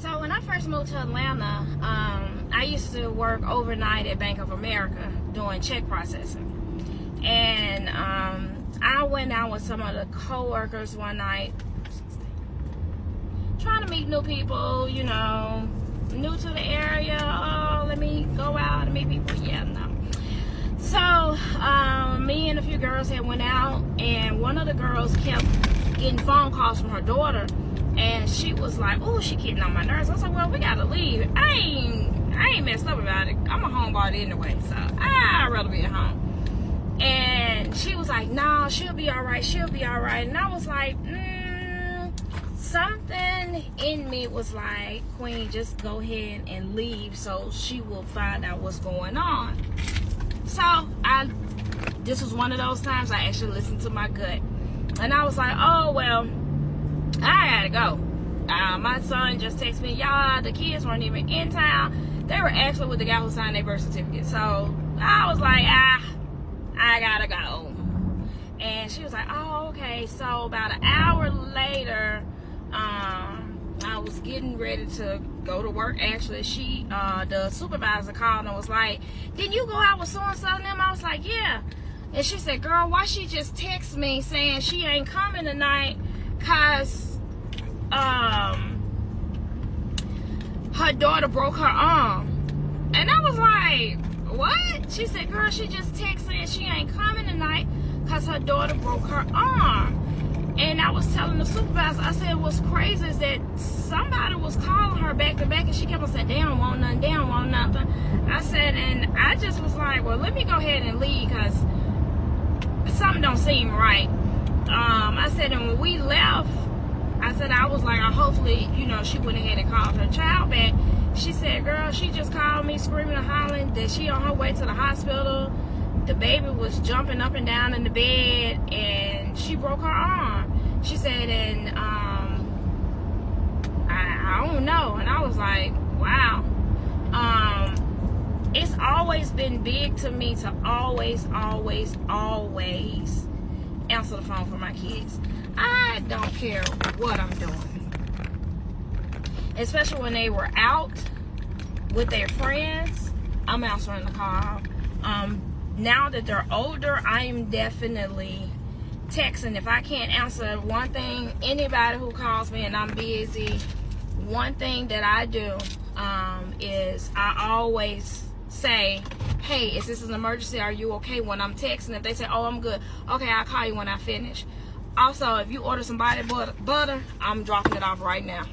So when I first moved to Atlanta, I used to work overnight at Bank of America doing check processing. And I went out with some of the co-workers one night, trying to meet new people, you know, new to the area. Oh, let me go out and meet people. Yeah, no. So me and a few girls had went out, and one of the girls kept getting phone calls from her daughter, and she was like, oh, she getting on my nerves. I was like, well, we gotta leave. I ain't messed up about it. I'm a homebody anyway, so I'd rather be at home. And she was like, no, she'll be all right, she'll be all right. And I was like, something in me was like, Queen, just go ahead and leave so she will find out what's going on. So this was one of those times I actually listened to my gut. And I was like, oh, well, I gotta go. My son just texted me, y'all, the kids weren't even in town. They were actually with the guy who signed their birth certificate. So I was like, I gotta go. And she was like, oh, okay. So about an hour later, I was getting ready to go to work. Actually, the supervisor called and was like, didn't you go out with so-and-so and them? I was like, yeah. And she said, girl, why she just text me saying she ain't coming tonight because her daughter broke her arm. And I was like, what? She said, girl, she just texted saying she ain't coming tonight because her daughter broke her arm. And I was telling the supervisor, I said, what's crazy is that somebody was calling her back to back, and she kept on saying, they don't want nothing, they don't want nothing. I said, and I just was like, well, let me go ahead and leave because something don't seem right. I said, and when we left, I said, I was like, hopefully, you know, she went ahead and called her child back. She said, girl, she just called me screaming and hollering that she on her way to the hospital. The baby was jumping up and down in the bed, and she broke her arm. She said, and I don't know. And I was like, wow. It's always been big to me to always answer the phone for my kids. I don't care what I'm doing. Especially when they were out with their friends, I'm answering the call. Now that they're older, I am definitely texting. If I can't answer one thing, anybody who calls me and I'm busy, one thing that I do is I always say, hey, is this an emergency? Are you okay? When I'm texting, if they say, oh, I'm good, okay, I'll call you when I finish. Also, if you order some body butter, I'm dropping it off right now.